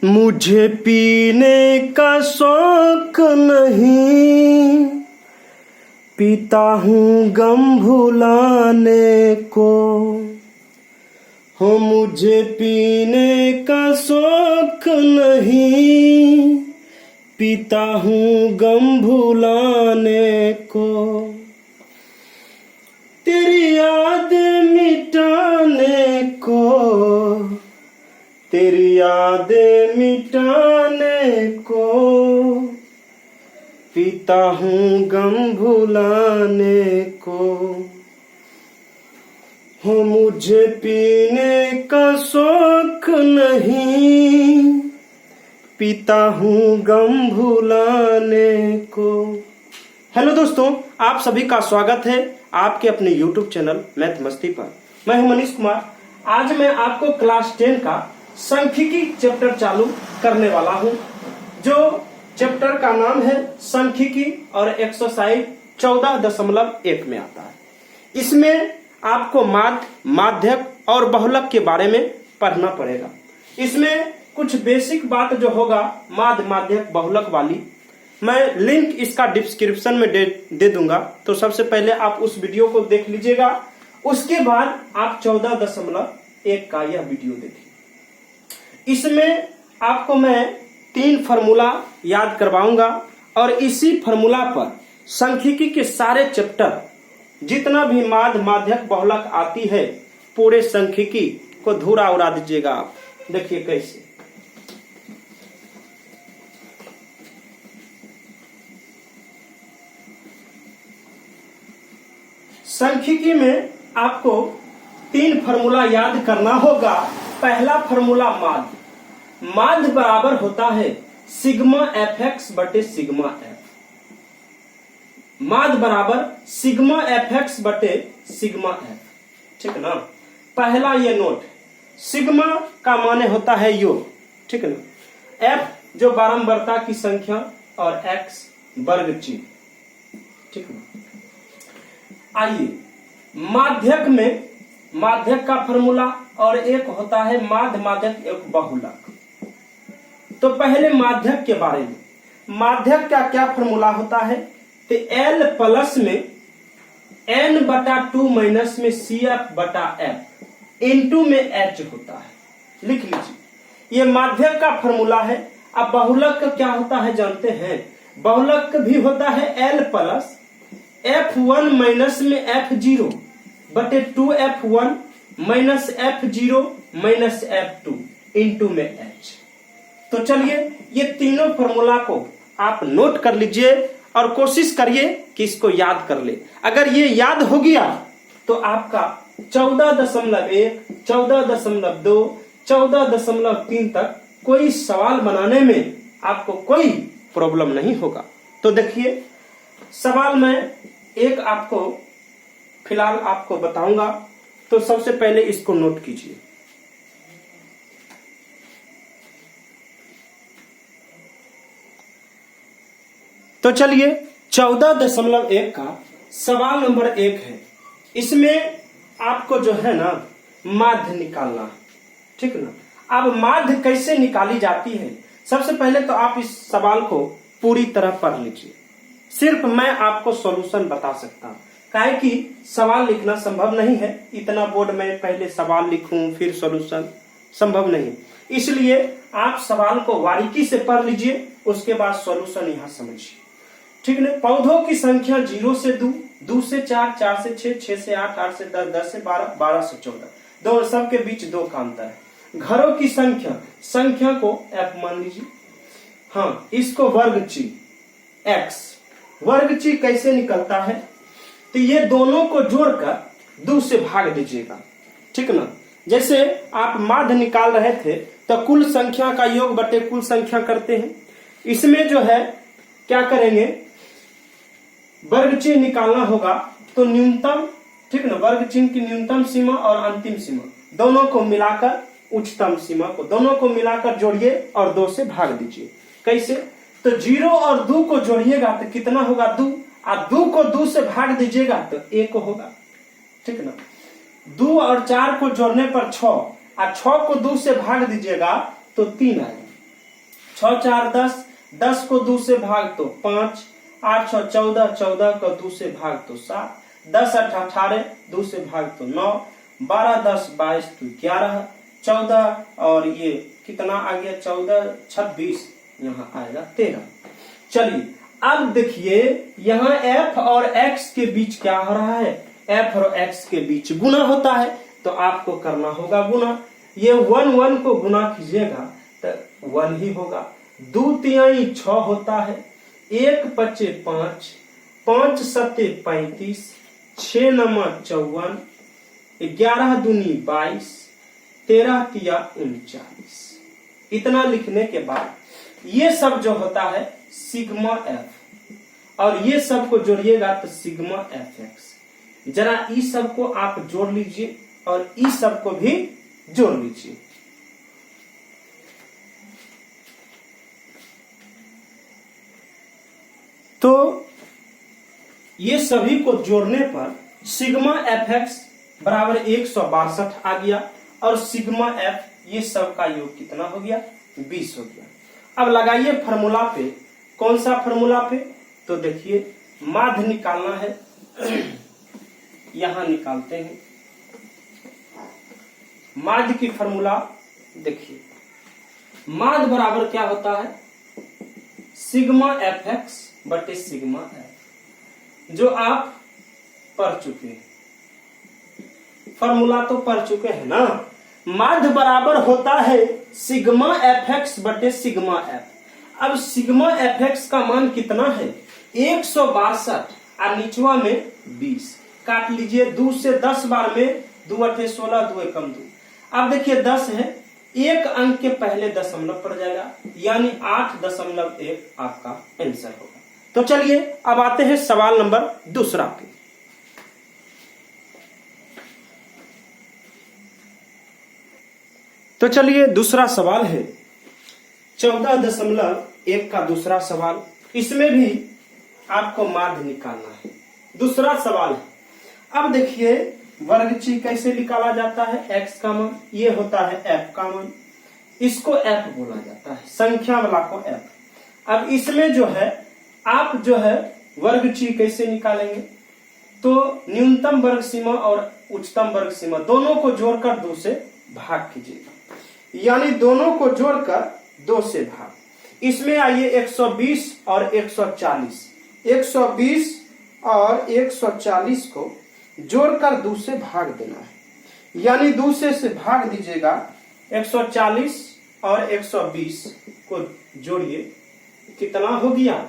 मुझे पीने का शौक नहीं, पीता हूँ गम भुलाने को। हो मुझे पीने का शौक नहीं, पीता हूँ गम भुलाने को। तेरी याद मिटाने को, तेरी यादें मिटाने को, पीता हूँ गम भुलाने को। हो मुझे पीने का शौक नहीं, पीता हूँ गम भुलाने को। हेलो दोस्तों, आप सभी का स्वागत है आपके अपने YouTube चैनल मैथ मस्ती पर। मैं हूं मनीष कुमार। आज मैं आपको क्लास 10 का सांख्यिकी चैप्टर चालू करने वाला हूं, जो चैप्टर का नाम है सांख्यिकी और एक्सरसाइज 14.1 में आता है। इसमें आपको माध्य, माध्यक और बहुलक के बारे में पढ़ना पड़ेगा। इसमें कुछ बेसिक बात जो होगा माध्य, माध्यक, बहुलक वाली, मैं लिंक इसका डिस्क्रिप्शन में दे दूंगा। तो सबसे पहले आप उस वीडियो को देख लीजिएगा, उसके बाद आप 14.1 का यह वीडियो देखिए। इसमें आपको मैं 3 फार्मूला याद करवाऊंगा और इसी फार्मूला पर सांख्यिकी के सारे चैप्टर जितना भी माध्य, माध्यक, बहुलक आती है, पूरे सांख्यिकी को धूरा उड़ा दीजिएगा आप। देखिए कैसे। सांख्यिकी में आपको 3 फार्मूला याद करना होगा। पहला फार्मूला माध्य। माध्य बराबर होता है सिग्मा एफ एक्स बटे सिग्मा एफ। माध्य बराबर सिग्मा एफ एक्स बटे सिग्मा एफ, ठीक ना। पहला ये नोट, सिग्मा का माने होता है योग, ठीक ना। एफ जो बारंबारता की संख्या और एक्स वर्ग चिन्ह, ठीक ना। आइए माध्यक में, माध्यक का फार्मूला और एक होता है माध्य, माध्यक, एक बहुलक। तो पहले माध्यक के बारे में, माध्यक का क्या फार्मूला होता है? तो L प्लस में n बटा 2 माइनस में CF बटा F इंटू में H होता है। लिख लीजिए, ये माध्यक का फार्मूला है। अब बहुलक का क्या होता है जानते हैं? बहुलक भी होता है L प्लस F1 माइनस में F0 बटे 2F1 minus F0 minus F2 into में H। तो चलिए ये तीनों फार्मूला को आप नोट कर लीजिए और कोशिश करिए कि इसको याद कर ले। अगर ये याद हो गया तो आपका 14.1, 14.2, 14.3 तक कोई सवाल बनाने में आपको कोई प्रॉब्लम नहीं होगा। तो देखिए सवाल में एक आपको फिलहाल आपको बताऊंगा। तो सबसे पहले इसको नोट कीजिए। तो चलिए 14.1 का सवाल नंबर 1 है। इसमें आपको जो है ना माध्य निकालना, ठीक ना। अब माध्य कैसे निकाली जाती है? सबसे पहले तो आप इस सवाल को पूरी तरह पढ़ लीजिए। सिर्फ मैं आपको सॉल्यूशन बता सकता हूं, काहे कि सवाल लिखना संभव नहीं है। इतना बोर्ड में पहले सवाल लिखूं फिर सॉल्यूशन संभव नहीं। इसलिए आप सवाल को बारीकी से पढ़ लीजिए, उसके बाद सॉल्यूशन यहां समझिए, ठीक है। पौधों की संख्या 0 से 2, 2 से 4, 4 से 6, 6 से 8, 8 से 10, 10 से 12, 12 से 14, दो सबके बीच 2 का अंतर है। घरों की संख्या, संख्या को f मान लीजिए। हाँ, इसको वर्ग चिन्ह x, वर्ग चिन्ह कैसे निकलता है? तो ये दोनों को जोड़कर 2 से भाग दीजिएगा, ठीक ना। जैसे आप माध्य निकाल रहे थे तो कुल संख्या का योग बटे कुल संख्या करते हैं। इसमें जो है क्या करेंगे, वर्ग चिन्ह निकालना होगा। तो न्यूनतम, ठीक ना, वर्ग चिन्ह की न्यूनतम सीमा और अंतिम सीमा दोनों को मिलाकर, उच्चतम सीमा को दोनों को मिलाकर जोड़िए और 2 से भाग दीजिए। कैसे? तो 0 और 2 को जोड़िएगा तो कितना होगा? 2। और 2 को 2 से भाग दीजिएगा तो 1 होगा, ठीक ना। 2 और 4 को जोड़ने पर 6, और 6 को 2 से भाग दीजिएगा तो 3 आएगा। 6 4 10, 10 को 2 से भाग तो 5, 8 6 14, 14 को 2 से भाग तो 7, 10 8 18, 2 से भाग तो 9, 12 10 22 तो 11, 14 और ये कितना आ गया 14 26, यहाँ आएगा 13। चलिए अब देखिए यहाँ f और x के बीच क्या हो रहा है, f और x के बीच गुना होता है, तो आपको करना होगा गुना। ये 1 1 को गुना कीजिएगा तो 1 ही होगा। 2 तिहाई 6 होता है, 1 पचे 5, 5 सत्ते 35, 6 नमा 54, 11 दूनी 22, 13 तिया 39। इतना लिखने के बाद ये सब जो होता है सिग्मा एफ और ये सब को जोड़िएगा तो सिग्मा एफ एक्स। जरा इस सब को आप जोड़ लीजिए और इस सब को भी जोड़ लीजिए। तो ये सभी को जोड़ने पर सिग्मा एफ एक्स बराबर 162 आ गया और सिग्मा एफ ये सब का योग कितना हो गया 20 हो गया। अब लगाइए फार्मूला पे। कौन सा फार्मूला पे, तो देखिए माध्य निकालना है। यहां निकालते हैं माध्य की फार्मूला। देखिए माध्य बराबर क्या होता है सिग्मा एफ एक्स बटे सिग्मा एफ, जो आप पढ़ चुके हैं। फार्मूला तो पढ़ चुके हैं ना। माध्य बराबर होता है सिग्मा एफ एक्स बटे सिग्मा एफ। अब सिग्मा एफ एक्स का मान कितना है 162 और निचवा में 20। काट लीजिए 2 से 10 बार में 2 अठे 16, 2 एकम 2। अब देखिए 10 है, एक अंक के पहले दशमलव पड़ जाएगा यानी 8.1 आपका आंसर होगा। तो चलिए अब आते हैं सवाल नंबर दूसरा पे। तो चलिए दूसरा सवाल है 14.1 का दूसरा सवाल। इसमें भी आपको माध्य निकालना है। दूसरा सवाल है। अब देखिए वर्गची कैसे निकाला जाता है। x का मान ये होता है f का मान, इसको f बोला जाता है, संख्या वाला को f। अब इसमें जो है आप जो है वर्गची कैसे निकालेंगे, तो न्यूनतम वर्ग सीमा और उच्चतम वर्ग सीमा दोनों को जोड़कर 2 से भाग कीजिएगा, यानी दोनों को जोड़कर 2 से भाग। इसमें आइए 120 और 140, 120 और 140 को जोड़कर 2 से भाग देना है, यानी 2 से भाग दीजिएगा। 140 और 120 को जोड़िए कितना हो गया,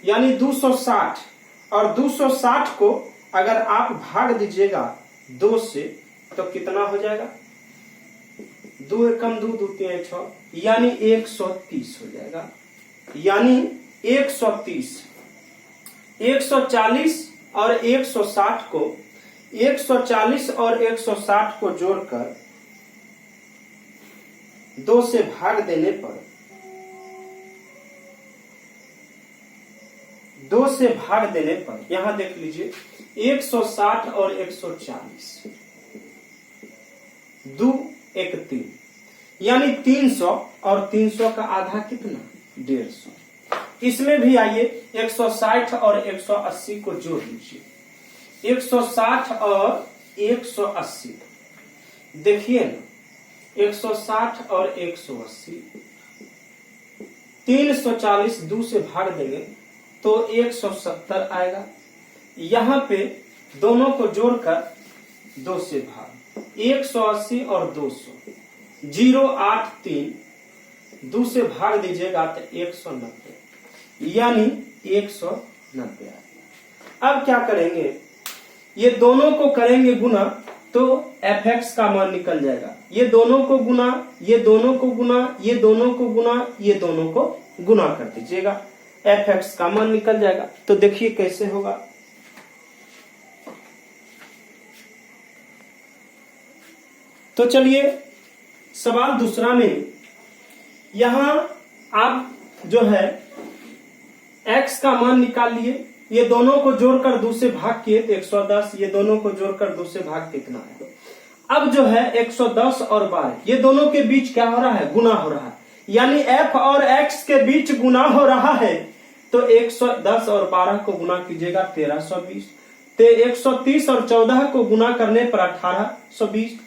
यानी 260 और 260 को अगर आप भाग दीजिएगा 2 से तो कितना हो जाएगा 2 एकम 2, 2 3 6, यानी 130 हो जाएगा। यानी 130, 140 और 160 को 140 और 160 को जोड़कर 2 से भाग देने पर 2 से भाग देने पर यहां देख लीजिए 160 और 140, 2 1 3, यानी 300 और 300 का आधा कितना 150। इसमें भी आइए 160 और 180 को जोड़ लीजिए। 160 और 180 देखिए ना, 160 और 180, 340 2 से भाग देंगे तो 170 आएगा। यहां पे दोनों को जोड़कर 2 से भाग, 180 और 200, 0 8 3, 2 से भाग दीजिएगा तो 190, यानी 190 आएगा। अब क्या करेंगे, ये दोनों को करेंगे गुना तो एफ एक्स का मान निकल जाएगा। ये दोनों को गुना, ये दोनों को गुना, ये दोनों को गुना, ये दोनों को गुना कर दीजिएगा, एफ एक्स का मान निकल जाएगा। तो देखिए कैसे होगा। तो चलिए सवाल दूसरा में यहां आप जो है x का मान निकाल लिए, ये दोनों को जोड़कर 2 से भाग किए तो 110, ये दोनों को जोड़कर 2 से भाग कितना है। अब जो है 110 और 12 ये दोनों के बीच क्या हो रहा है गुना हो रहा है, यानी f और x के बीच गुना हो रहा है, तो 110 और 12 को गुना कीजिएगा 1320, तो 130 और 14 को गुना करने पर 1820,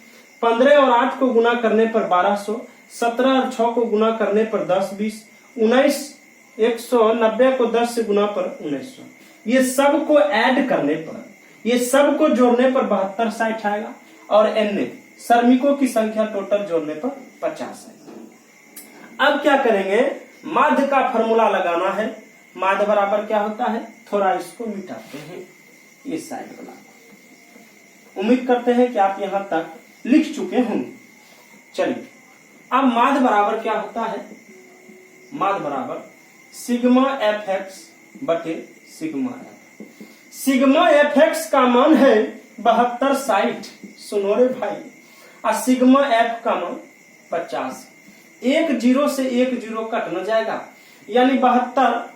15 और 8 को गुना करने पर 1200, 17 और 6 को गुना करने पर 1020, 19, 190 को 10 से गुना पर 1900। ये सब को ऐड करने पर, ये सब को जोड़ने पर 72 60 आएगा, और n श्रमिकों की संख्या टोटल जोड़ने पर 50 आएगा। अब क्या करेंगे, माध्य का फॉर्मूला लगाना है। माध्य बराबर क्या होता है, थोड़ा इसको मिटाते हैं, ये साइड बना। उम्मीद करते हैं कि आप यहां तक लिख चुके होंगे। चलिए, अब माध्य बराबर क्या होता है, माध्य बराबर सिग्मा एफ एक्स बटे sigma F. Sigma F x का मान है 72 60, सुनो रे भाई, और सिग्मा एफ का मान 50। एक जीरो से एक जीरो कट न जाएगा, यानी 72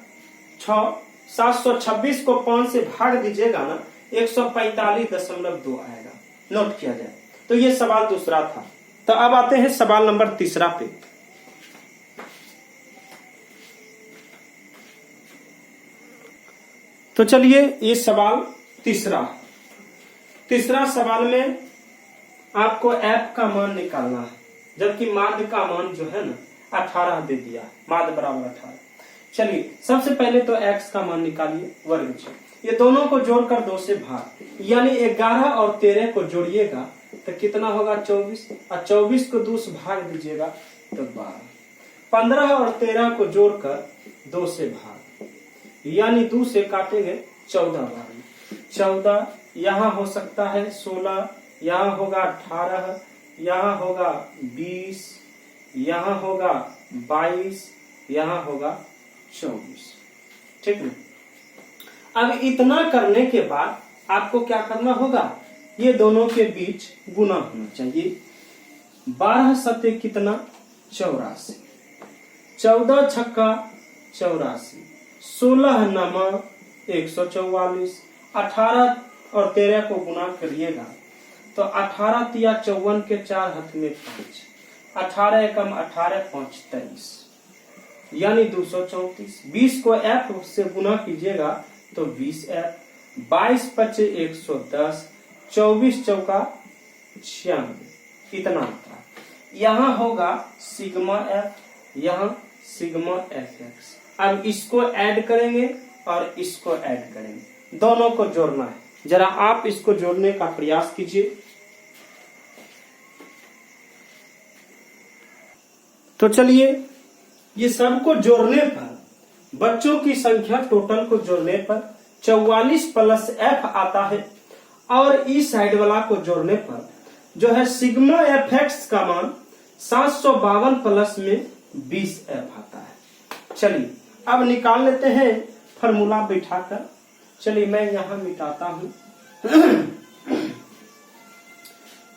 6 726 को 5 से भाग दीजिएगा ना, 145.2 आएगा। नोट किया जाए। तो ये सवाल दूसरा था। तो अब आते हैं सवाल नंबर तीसरा पे। तो चलिए, ये सवाल तीसरा सवाल में आपको f का मान निकालना है, जबकि माध्य का मान जो है ना 18 दे दिया, माध्य बराबर 18। चलिए, सबसे पहले तो x का मान निकालिए, वर्ग 6। ये दोनों को जोड़कर 2 से भाग, यानी 11 और 13 को जोड़िएगा तो कितना होगा 24, और 24 को 2 से भाग दीजिएगा तो 12। 15 और 13 को जोड़कर 2 से भाग, यानी 2 से काटेंगे 14 बार। 14 यहाँ हो सकता है 16, यहाँ होगा 18, यहाँ होगा 20, यहाँ होगा 22, यहाँ होगा 24। ठीक है। अब इतना करने के बाद आपको क्या करना होगा, ये दोनों के बीच गुना होना चाहिए। 12 सत्ते कितना 84, 14 छक्का 84, 16 नमा 144, 18 और 13 को गुना करिएगा तो 18 तिया 54 के 4 हाथ में 5, 18 एकम 18 5 23, यानी 234। 20 को f से गुना कीजिएगा तो 20f, 22 पचे 110, 24 चौका 96, इतना होता है। यहाँ होगा सिग्मा f, यहाँ सिग्मा एफ एक्स। अब इसको ऐड करेंगे और इसको ऐड करेंगे, दोनों को जोड़ना है। जरा आप इसको जोड़ने का प्रयास कीजिए। तो चलिए, ये सबको जोड़ने पर, बच्चों की संख्या टोटल को जोड़ने पर 44 प्लस एफ आता है, और इस साइड वाला को जोड़ने पर जो है सिग्मा एफ एक्स का मान 752 प्लस में 20 एफ आता है। चलिए, अब निकाल लेते हैं फॉर्मूला बिठाकर। चलिए, मैं यहां मिटाता हूं।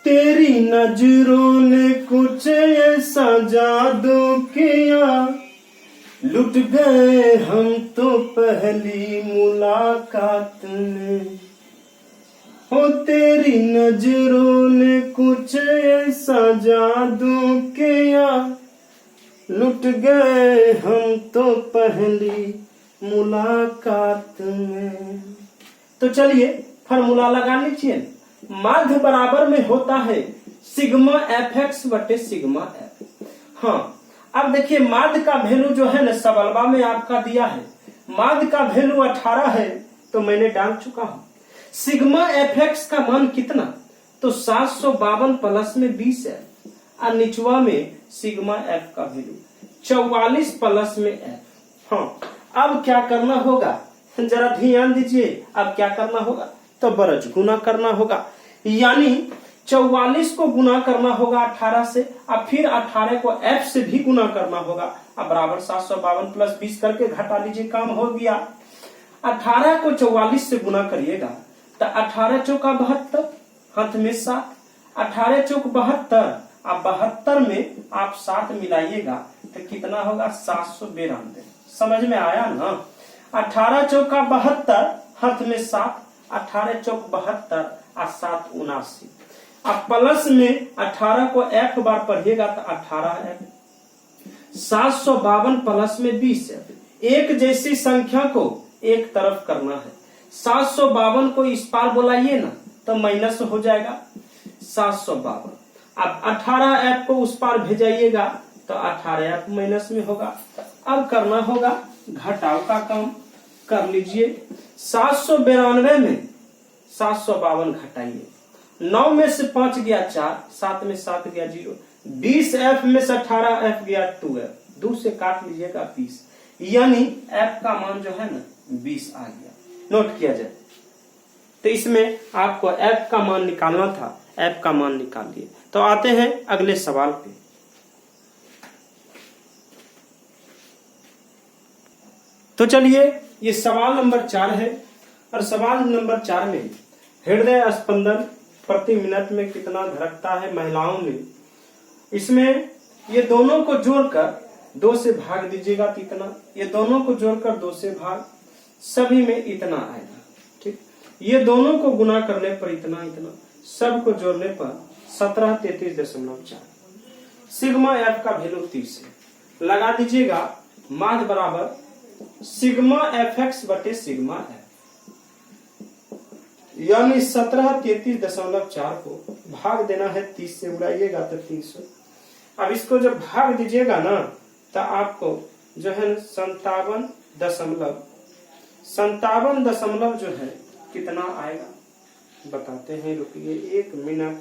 तेरी नजरों ने कुछ ऐसा जादू किया, लुट गए हम तो पहली मुलाकात में। हो तेरी नजरों ने कुछ ऐसा जादू किया, लुट गए हम तो पहली मुलाकात में। तो चलिए, फॉर्मूला लगा लीजिए। माध्य बराबर में होता है सिग्मा एफ एक्स बटे सिग्मा एफ। हाँ, अब देखिए, माध्य का वैल्यू जो है ना सवालवा में आपका दिया है, माध्य का वैल्यू 18 है, तो मैंने डाल चुका हूं। सिग्मा एफ एक्स का मान कितना, तो 752 प्लस में 20 है, और निचवा में सिग्मा एफ का वैल्यू 44 प्लस में एफ। हाँ, अब क्या करना होगा, जरा ध्यान दीजिए। अब क्या करना होगा, तो बरज गुना करना होगा, यानी 44 को गुना करना होगा 18 से, अब फिर 18 को f से भी गुना करना होगा। अब बराबर 752 प्लस 20 करके घटा लीजिए, काम हो गया। 18 को 44 से गुना करिएगा तो 18 चौका 72, हाथ में 7, 18 चौक 72, अब 72 में आप 7 मिलाइएगा तो कितना होगा 792। समझ में आया ना। 18 चौका 72, हाथ में 7, 18 चौक 72 और 7 79। अब प्लस में 18 को एक बार पढ़िएगा तो 18 है, 752 प्लस में 20f। एक जैसी संख्या को एक तरफ करना है। 752 को इस पार बुलाइए ना तो माइनस हो जाएगा 752। अब 18f को उस पार भेजाइएगा तो 18f माइनस में होगा। अब करना होगा घटाव का काम, कर लीजिए। 792 में 752 घटाइए। 9 में से 5 गया 4, 7 में 7 गया 0, 20f में से 18f गया 2f, 2 से काट लीजिएगा 20, यानी f का मान जो है ना 20 आ गया। नोट किया जाए तो इसमें आपको f का मान निकालना था, f का मान निकाल लिए। तो आते हैं अगले सवाल पे। तो चलिए ये सवाल नंबर 4 है और सवाल नंबर 4 में हृदय स्पंदन प्रति मिनट में कितना धड़कता है महिलाओं में, इसमें ये दोनों को जोड़कर 2 से भाग दीजिएगा तो इतना, ये दोनों को जोड़कर 2 से भाग, सभी में इतना आएगा। ठीक, ये दोनों को गुना करने पर इतना इतना, सब को जोड़ने पर 1733.4। सिग्मा एफ का वैल्यू 30 है। लगा दीजिएगा माध्य बराबर सिग्मा एफ एक्स बटे सिग्मा एफ, यानी 1733.4 को भाग देना है 30 से, उड़ाइएगा तो 300। अब इसको जब भाग दीजिएगा ना तो आपको जो है 57 जो है कितना आएगा बताते हैं, रुकिए 1 मिनट।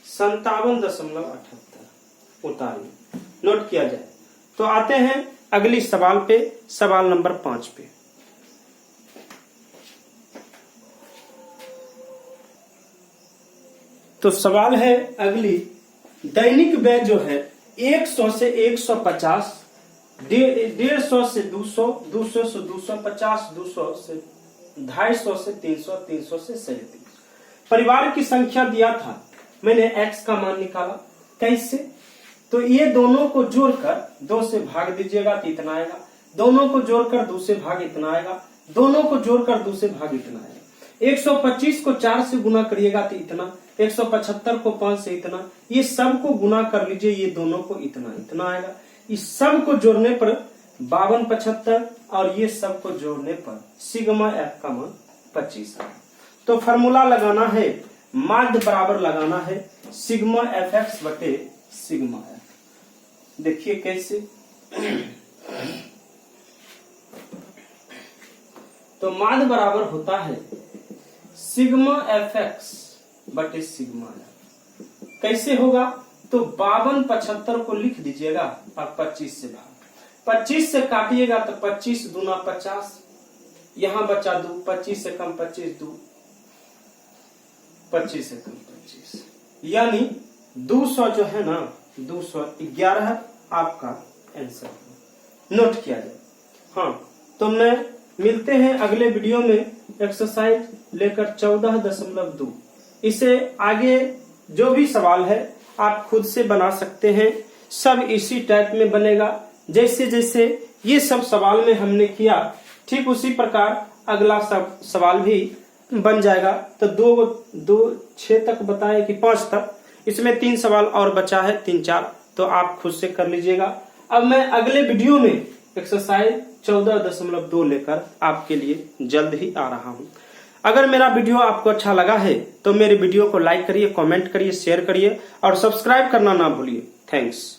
57.78 उतारिए, नोट किया जाए। तो आते हैं अगली सवाल पे, सवाल नंबर 5 पे। तो सवाल है अगली, दैनिक व्यय जो है 100 से 150, 150 से 200, 200 से 250, 200 से 250 से 300, 300 से 37। परिवार की संख्या दिया था, मैंने x का मान निकाला। कैसे? तो ये दोनों को जोड़कर 2 से भाग दीजिएगा तो इतना आएगा, दोनों को जोड़कर 2 से भाग इतना आएगा, दोनों को जोड़कर 2 से भाग इतना आएगा। 125 को 4 से गुना करिएगा तो इतना, 175 को 5 से इतना, ये सब को गुना कर लीजिए, ये दोनों को इतना इतना आएगा। इस सब को जोड़ने पर 52, 75 और ये सब को जोड़ने पर सिग्मा एफ का मान 25 आएगा। तो फॉर्मूला लगाना है, माध्य बराबर लगाना है सिग्मा एफ एक्स बटे सिग्मा एफ। देखिए कैसे, तो माध्य बराबर होता है सिग्मा एफ एक्स बटे सिग्मा एफ। कैसे होगा? तो 52, 75 को लिख दीजिएगा और 25 से भाग, 25 से काटिएगा तो 25 दूना 50, यहां बचा 2, 25 से कम 25 2, 25 से कम 25, यानी 200 जो है ना 211 आपका आंसर है। नोट किया जाए। हाँ, तो मैं मिलते हैं अगले वीडियो में एक्सरसाइज लेकर 14.2। इसे आगे जो भी सवाल है आप खुद से बना सकते हैं, सब इसी टाइप में बनेगा। जैसे जैसे ये सब सवाल में हमने किया ठीक उसी प्रकार अगला सब सवाल भी बन जाएगा। तो 2 6 तक बताए कि 5 तक, इसमें 3 सवाल और बचा है, 3 4, तो आप खुद से कर लीजिएगा। अब मैं अगले वीडियो में एक्सरसाइज 14.2 लेकर आपके लिए जल्द ही आ रहा हूं। अगर मेरा वीडियो आपको अच्छा लगा है तो मेरे वीडियो को लाइक करिए, कमेंट करिए, शेयर करिए और सब्सक्राइब करना ना भूलिए। थैंक्स।